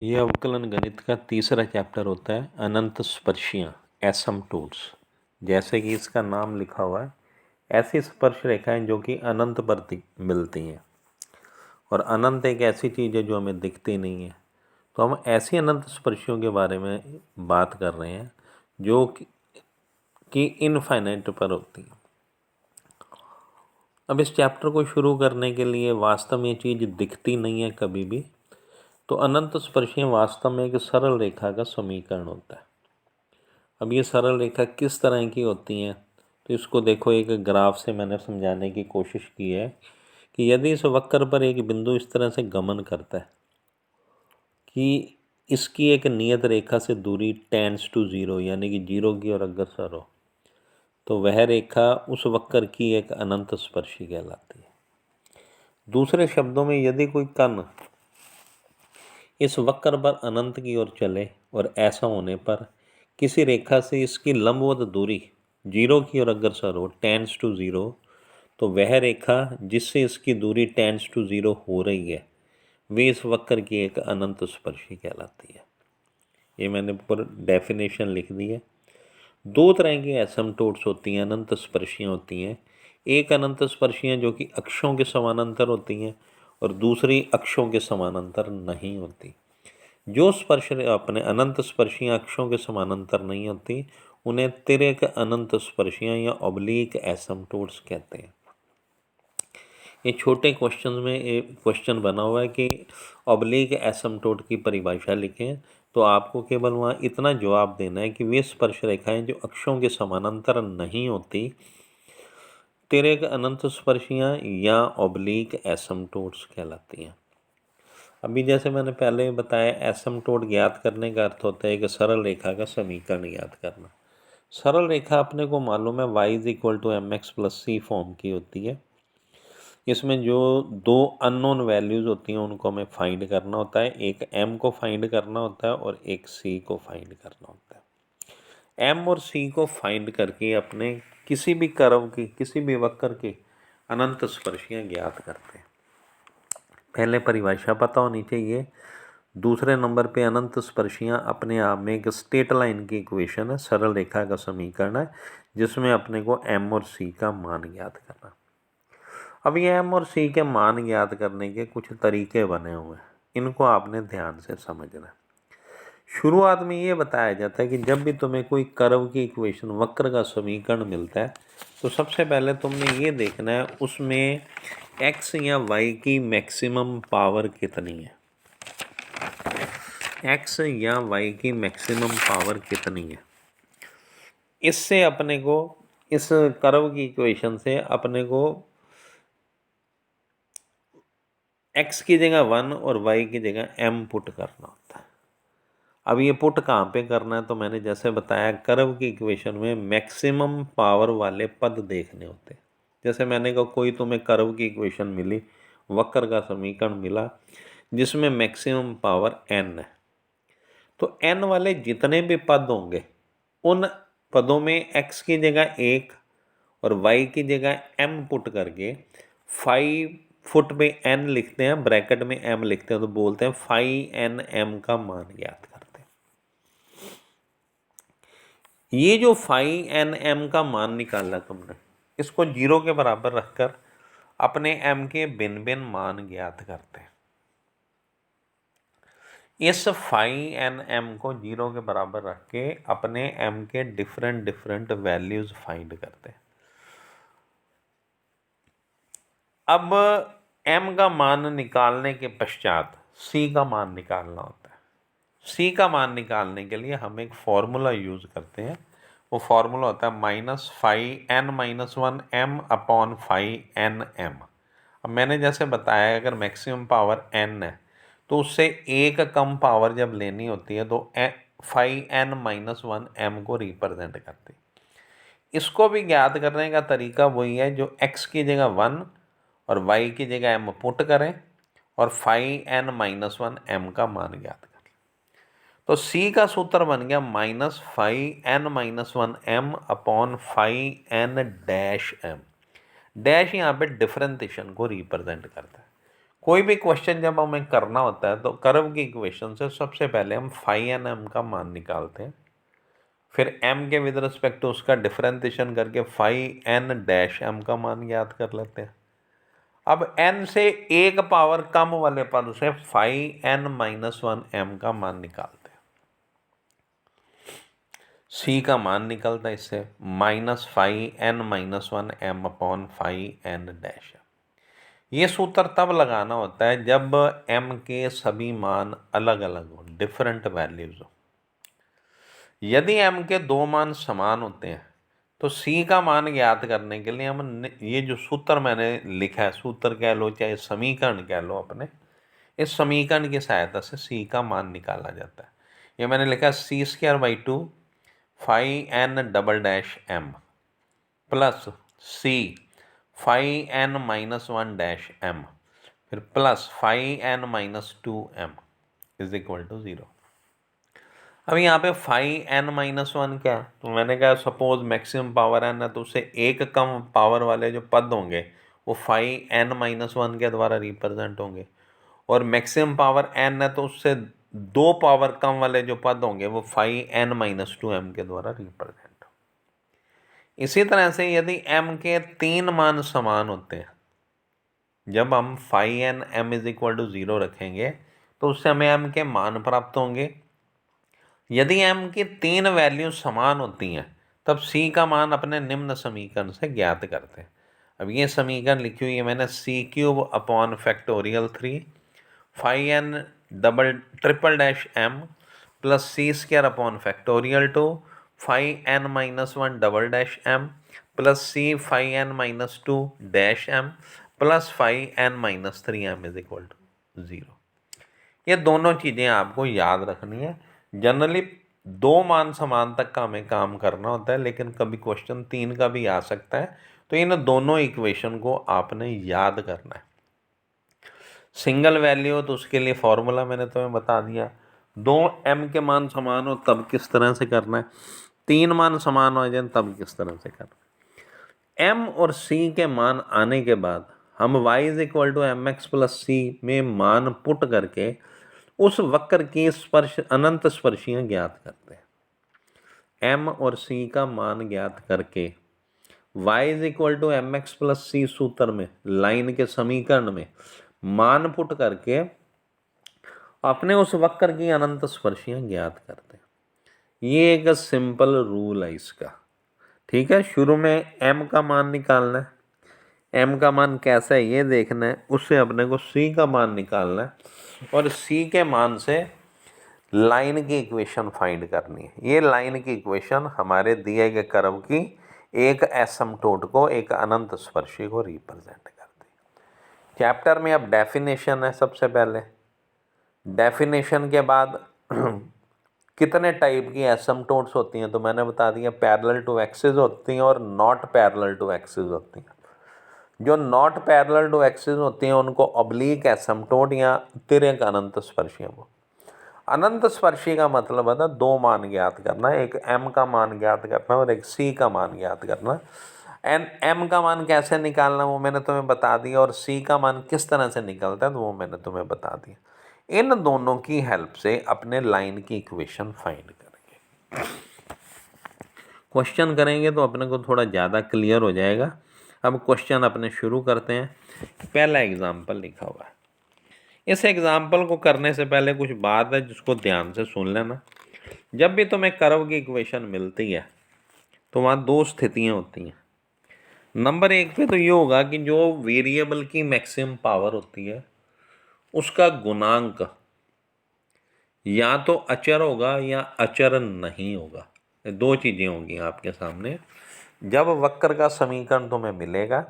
ये अवकलन गणित का तीसरा चैप्टर होता है अनंत स्पर्शियाँ एसिम्पटोट्स। जैसे कि इसका नाम लिखा हुआ है, ऐसी स्पर्श रेखाएं जो कि अनंत पर मिलती हैं। और अनंत एक ऐसी चीज़ है जो हमें दिखती नहीं है, तो हम ऐसी अनंत स्पर्शियों के बारे में बात कर रहे हैं जो कि इनफाइनाइट पर होती है। अब इस चैप्टर को शुरू करने के लिए वास्तव में ये चीज़ दिखती नहीं है कभी भी, तो अनंत स्पर्शियाँ वास्तव में एक सरल रेखा का समीकरण होता है। अब ये सरल रेखा किस तरह की होती हैं, तो इसको देखो, एक ग्राफ से मैंने समझाने की कोशिश की है कि यदि इस वक्र पर एक बिंदु इस तरह से गमन करता है कि इसकी एक नियत रेखा से दूरी टेंड्स टू ज़ीरो, यानी कि जीरो की ओर अग्रसर हो, तो वह रेखा उस वक्र की एक अनंत स्पर्शी कहलाती है। दूसरे शब्दों में, यदि कोई कण इस वक्र पर अनंत की ओर चले और ऐसा होने पर किसी रेखा से इसकी लंबवत दूरी जीरो की ओर अग्रसर हो, टेंड्स टू ज़ीरो, तो वह रेखा जिससे इसकी दूरी टेंड्स टू ज़ीरो हो रही है, वे इस वक्र की एक अनंत स्पर्शी कहलाती है। ये मैंने ऊपर डेफिनेशन लिख दी है। दो तरह की एसिम्पटोट्स होती हैं, अनंत स्पर्शियाँ होती हैं। एक अनंत स्पर्शियाँ जो कि अक्षों के समानांतर होती हैं और दूसरी अक्षों के समानांतर नहीं होती। जो स्पर्श अपने अनंत स्पर्शियाँ अक्षों के समानांतर नहीं होती, उन्हें तिर्यक अनंत स्पर्शियाँ या ऑब्लिक एसिम्पटोट्स कहते हैं। ये छोटे क्वेश्चन में एक क्वेश्चन बना हुआ है कि ऑब्लिक एसिम्पटोट की परिभाषा लिखें, तो आपको केवल वहाँ इतना जवाब देना है कि वे स्पर्श रेखाएं जो अक्षों के समानांतर नहीं होती, तिर्यक अनंत स्पर्शियाँ या ऑब्लिक एसिम्पटोट्स कहलाती हैं। अभी जैसे मैंने पहले बताया, एसिम्पटोट ज्ञात करने का अर्थ होता है एक सरल रेखा का समीकरण ज्ञात करना। सरल रेखा अपने को मालूम है y is equal to m x plus c form की होती है। इसमें जो दो अननोन वैल्यूज़ होती हैं उनको हमें फाइंड करना होता है। एक m को फाइंड करना होता है और एक c को फाइंड करना होता है। m और c को फाइंड करके अपने किसी भी कर्व की, किसी भी वक्र की अनंत स्पर्शियाँ ज्ञात करते हैं। पहले परिभाषा पता होनी चाहिए। दूसरे नंबर पे अनंत स्पर्शियाँ अपने आप में एक स्ट्रेट लाइन की इक्वेशन है, सरल रेखा का समीकरण है, जिसमें अपने को m और c का मान ज्ञात करना। अब ये m और c के मान ज्ञात करने के कुछ तरीके बने हुए हैं, इनको आपने ध्यान से समझना है। शुरुआत में ये बताया जाता है कि जब भी तुम्हें कोई कर्व की इक्वेशन, वक्र का समीकरण मिलता है, तो सबसे पहले तुमने ये देखना है उसमें x या y की मैक्सिमम पावर कितनी है। x या y की मैक्सिमम पावर कितनी है, इससे अपने को, इस कर्व की इक्वेशन से अपने को x की जगह 1 और y की जगह m पुट करना होता है। अब ये पुट कहाँ पे करना है, तो मैंने जैसे बताया, कर्व की इक्वेशन में मैक्सिमम पावर वाले पद देखने होते हैं। जैसे मैंने कहा, कोई तुम्हें कर्व की इक्वेशन मिली, वक्र का समीकरण मिला जिसमें मैक्सिमम पावर n है, तो n वाले जितने भी पद होंगे उन पदों में x की जगह 1 और y की जगह m पुट करके 5 फुट में n लिखते हैं, ब्रैकेट में m लिखते हैं, तो बोलते हैं 5nm का मान ज्ञात करते हैं। ये जो 5nm का मान निकाला तुमने, इसको 0 के बराबर रखकर अपने m के भिन्न भिन्न मान ज्ञात करते हैं। इस 5nm को 0 के बराबर रख के अपने m के डिफरेंट वैल्यूज फाइंड करते हैं। अब m का मान निकालने के पश्चात c का मान निकालना होता है। c का मान निकालने के लिए हम एक फॉर्मूला यूज करते हैं। वो फॉर्मूला होता है -5n-1m अपॉन 5nm। अब मैंने जैसे बताया, अगर मैक्सिमम पावर n है तो उससे एक कम पावर जब लेनी होती है तो 5n-1m को रिप्रेजेंट करती है। इसको भी ज्ञात करने का तरीका वही है, जो x की जगह 1 और y की जगह m पुट करें और 5n-1m का मान ज्ञात करें। तो c का सूत्र बन गया -5n-1m अपॉन 5n-m। डैश यहाँ पे डिफरेंशिएशन को रिप्रेजेंट करता है। कोई भी क्वेश्चन जब हमें करना होता है तो कर्व की इक्वेशन से सबसे पहले हम फाई एन एम का मान निकालते हैं, फिर एम के विद रिस्पेक्ट टू उसका डिफरेंशिएशन करके फाई एन डैश एम का मान ज्ञात कर लेते हैं। अब n से एक पावर कम वाले पद से phi n minus one m का मान निकालते हैं। c का मान निकलता है इससे minus phi n minus one m upon phi n dash. ये सूत्र तब लगाना होता है जब m के सभी मान अलग अलग हो, डिफरेंट वैल्यूज हो। यदि m के दो मान समान होते हैं तो c का मान ज्ञात करने के लिए हम ये जो सूत्र मैंने लिखा है, सूत्र कह लो चाहे समीकरण कह लो, अपने इस समीकरण की सहायता से c का मान निकाला जाता है। ये मैंने लिखा C square by two phi n double dash m plus C phi n minus one dash m फिर plus phi n minus two m is equal to 0। अब यहाँ पे फाई एन माइनस वन क्या है, तो मैंने कहा सपोज मैक्सिमम पावर एन है तो उससे एक कम पावर वाले जो पद होंगे वो फाई एन माइनस वन के द्वारा रिप्रेजेंट होंगे, और मैक्सिमम पावर एन है तो उससे दो पावर कम वाले जो पद होंगे वो phi n minus two m के द्वारा रिप्रेजेंट। इसी तरह से यदि एम के तीन मान समान होते हैं, जब हम phi n m is equal to 0 रखेंगे तो उससे हमें एम के मान प्राप्त होंगे। यदि m की तीन वैल्यू समान होती हैं तब c का मान अपने निम्न समीकरण से ज्ञात करते हैं। अब ये समीकरण लिखी हुई है मैंने, C cube upon factorial 3 phi n double triple dash m plus C square upon factorial 2 phi n minus one double dash m plus C phi n minus two dash m plus phi n minus three m is equal to 0। ये दोनों चीज़ें आपको याद रखनी है। Generally दो मान समान तक का हमें काम करना होता है, लेकिन कभी क्वेश्चन तीन का भी आ सकता है, तो इन दोनों इक्वेशन को आपने याद करना है। सिंगल वैल्यू तो उसके लिए फॉर्मूला मैंने तुम्हें बता दिया, दो m के मान समान हो तब किस तरह से करना है, तीन मान समान हो जाए तब किस तरह से करना है। m और c के मान आने के बाद हम y is equal to m x plus C में मान पुट करके उस वक्र की स्पर्श अनंत स्पर्शियां ज्ञात करते हैं। m और c का मान ज्ञात करके y is equal to m x plus C सूत्र में लाइन के समीकरण में मान पुट करके अपने उस वक्र की अनंत स्पर्शियां ज्ञात करते हैं। ये एक सिंपल रूल है इसका, ठीक है। शुरू में m का मान निकालना है, m का मान कैसा है ये देखना है, उससे अपने को c का मान निकालना है और c के मान से लाइन की इक्वेशन फाइंड करनी है। ये लाइन की इक्वेशन हमारे दिए गए कर्व की एक एसिम्प्टोट को, एक अनंत स्पर्शी को रिप्रेजेंट करती है। चैप्टर में अब डेफिनेशन है। सबसे पहले डेफिनेशन के बाद कितने टाइप की एसिम्प्टोट्स होती हैं, तो मैंने बता दिया पैरेलल टू एक्सिस होती हैं और नॉट पैरेलल टू एक्सिस होती हैं। जो नॉट पैरेलल टू एक्सिस होती हैं उनको ऑब्लिक एसिम्प्टोट या तिर्यक अनंत स्पर्शियां बोलते हैं। अनंत स्पर्शी का मतलब है ना दो मान ज्ञात करना, एक m का मान ज्ञात करना और एक c का मान ज्ञात करना। एन m का मान कैसे निकालना वो मैंने तुम्हें बता दिया, और c का मान किस तरह से निकलता है तो वो मैंने तुम्हें बता दिया। इन दोनों की हेल्प से अपने लाइन की इक्वेशन फाइंड करेंगे। क्वेश्चन करेंगे तो अपने को थोड़ा ज़्यादा क्लियर हो जाएगा। अब क्वेश्चन अपने शुरू करते हैं। पहला एग्जाम्पल लिखा हुआ है। इस एग्जाम्पल को करने से पहले कुछ बात है जिसको ध्यान से सुन लेना। जब भी तुम्हें कर्व की इक्वेशन मिलती है तो वहाँ दो स्थितियाँ होती हैं। नंबर एक पे तो ये होगा कि जो वेरिएबल की मैक्सिमम पावर होती है उसका गुणांक या तो अचर होगा या अचर नहीं होगा। ये दो चीज़ें होंगी आपके सामने। जब वक्र का समीकरण तुम्हें मिलेगा,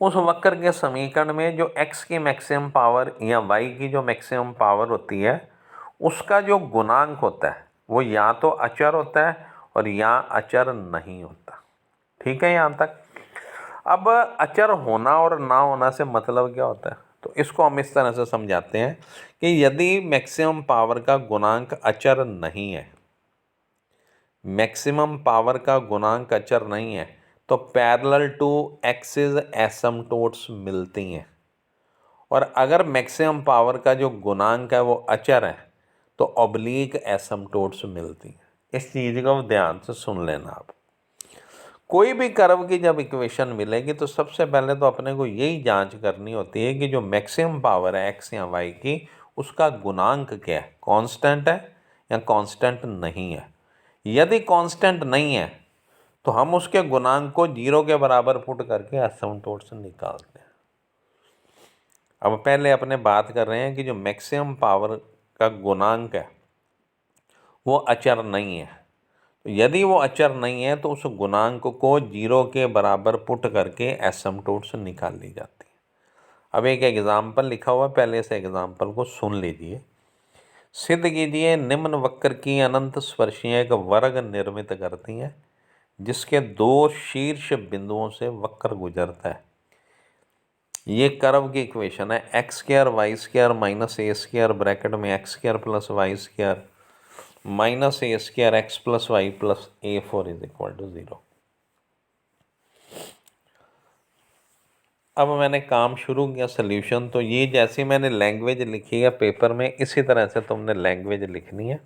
उस वक्र के समीकरण में जो x की मैक्सिमम पावर या y की जो मैक्सिमम पावर होती है उसका जो गुणांक होता है वो या तो अचर होता है और या अचर नहीं होता। ठीक है यहाँ तक। अब अचर होना और ना होना से मतलब क्या होता है, तो इसको हम इस तरह से समझाते हैं कि यदि मैक्सिमम पावर का गुणांक अचर नहीं है, मैक्सिमम पावर का गुणांक अचर नहीं है, तो पैरेलल टू एक्सिस एसिम्प्टोट्स मिलती हैं। और अगर मैक्सिमम पावर का जो गुणांक है वो अचर है तो ऑब्लिक एसिम्प्टोट्स मिलती हैं। इस चीज़ को ध्यान से सुन लेना आप। कोई भी कर्व की जब इक्वेशन मिलेगी तो सबसे पहले तो अपने को यही जांच करनी होती है कि जो मैक्सिमम पावर है एक्स या वाई की उसका गुणांक क्या है, कांस्टेंट है या कांस्टेंट नहीं है। यदि कांस्टेंट नहीं है तो हम उसके गुणांक को 0 के बराबर पुट करके एसिम्प्टोट्स निकालते हैं। अब पहले अपने बात कर रहे हैं कि जो मैक्सिमम पावर का गुणांक है वो अचर नहीं है। तो यदि वो अचर नहीं है तो उस गुणांक को 0 के बराबर पुट करके एसिम्प्टोट्स निकाल ली जाती है। अब एक एग्जाम्पल लिखा हुआ है, पहले से एग्जाम्पल को सुन लीजिए। सिद्ध कीजिए निम्न वक्र की अनंत स्पर्शियाँ एक वर्ग निर्मित करती हैं जिसके 2 शीर्ष बिंदुओं से वक्र गुजरता है। ये कर्व की इक्वेशन है x² y² minus a² bracket में x² plus y² minus a² x plus y plus a4 is equal to 0। अब मैंने काम शुरू किया सॉल्यूशन, तो ये जैसी मैंने लैंग्वेज लिखी है पेपर में इसी तरह से तुमने लैंग्वेज लिखनी है।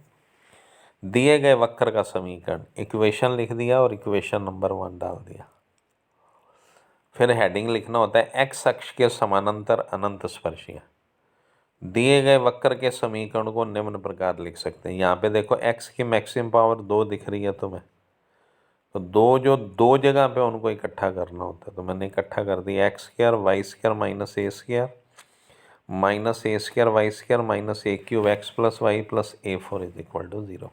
दिए गए वक्र का समीकरण, इक्वेशन लिख दिया और इक्वेशन नंबर 1 डाल दिया। फिर हेडिंग लिखना होता है एक्स अक्ष के समानांतर अनंत स्पर्शियाँ। दिए गए वक्र के समीकरण को निम्न प्रकार लिख सकते हैं। यहाँ पे देखो एक्स की मैक्सिमम पावर 2 दिख रही है तुम्हें, तो दो जगह पे उनको इकट्ठा करना होता है, तो मैंने इकट्ठा कर दिया x² y² minus a² minus a² y² minus a³ x plus y plus a4 is equal to 0।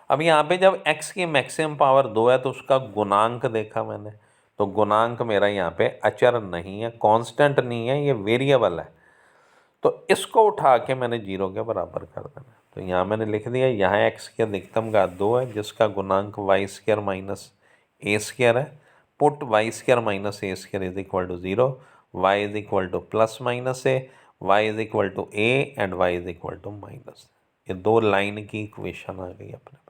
अब यहाँ पे जब x की मैक्सिमम पावर 2 है तो उसका गुणांक देखा मैंने, तो गुणांक मेरा यहाँ पे अचर नहीं है, कांस्टेंट नहीं है, ये वेरिएबल है। तो इसको उठा के मैंने 0 के बराबर कर देना। तो यहाँ मैंने लिख दिया, यहाँ x की अधिकतम घात 2 है जिसका गुणांक y² माइनस a² है। Put y² minus a² is equal to 0, y is equal to plus minus a, y is equal to a and y is equal to minus. ये 2 लाइन की इक्वेशन आ गई अपने पास।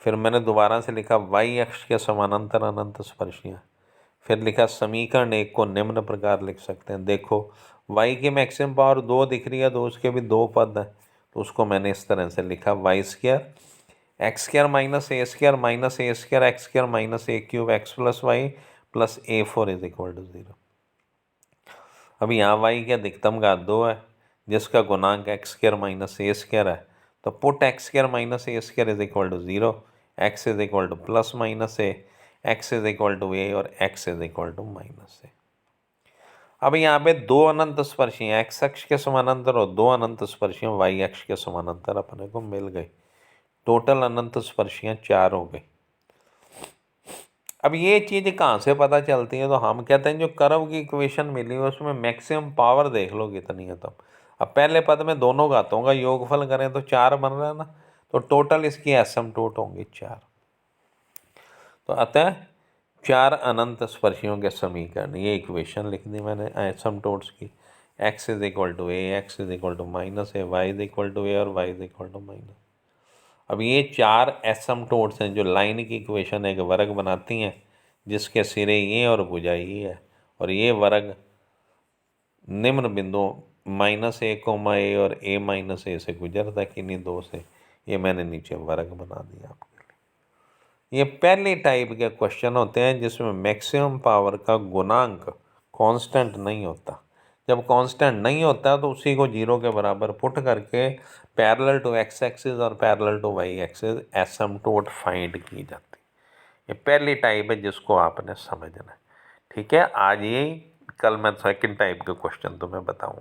फिर मैंने दोबारा से लिखा y अक्ष के समानांतर अनंत स्पर्शियाँ। फिर लिखा समीकरण 1 को निम्न प्रकार लिख सकते हैं। देखो y की मैक्सिमम पावर 2 दिख रही है तो उसके भी 2 पद हैं, तो उसको मैंने इस तरह से लिखा y² x² minus a² minus a² x² minus a³ x plus y plus a4 is equal to 0। अब यहाँ y की अधिकतम घात 2 है जिसका गुणांक x² माइनस a² है, तो put x² minus a² is equal to 0, x is equal to plus minus a, x is equal to a और x is equal to minus a। अब यहाँ पे 2 अनंत स्पर्शियाँ x अक्ष के समानांतर और 2 अनंत स्पर्शियाँ y अक्ष के समानांतर अपने को मिल गई। टोटल अनंत स्पर्शियाँ 4 हो गई। अब ये चीज़ कहाँ से पता चलती है, तो हम कहते हैं जो कर्व की इक्वेशन मिली है उसमें मैक्सिमम पावर देख लो कितनी है। तो अब पहले पद में दोनों घातों का योगफल करें तो 4 बन रहा है ना, तो टोटल इसकी एसिम्प्टोट होंगी 4। तो अतः 4 अनंत स्पर्शियों के समीकरण, ये इक्वेशन लिख दी मैंने एसिम्प्टोट्स की। x is equal to a, x is equal to minus a, y is equal to a और y is equal to minus. अब ये 4 एसिम्प्टोट्स हैं जो लाइन की इक्वेशन एक वर्ग बनाती हैं जिसके सिरे ये और भुजा ये है, और ये वर्ग निम्न बिंदुओं -a, और a से गुजरता है किन्हीं 2 से। ये मैंने नीचे वर्ग बना दिया आपके लिए। ये पहले टाइप के क्वेश्चन होते हैं जिसमें मैक्सिमम पावर का गुणांक कांस्टेंट नहीं होता। जब कांस्टेंट नहीं होता तो उसी को 0 के बराबर पुट करके पैरेलल टू x एक्सिस और parallel to y axis asymptote find की जाती है। ये पहली टाइप है जिसको आपने समझना है। ठीक है, आज ये, कल मैं सेकंड टाइप के क्वेश्चन तुम्हें बताऊँ।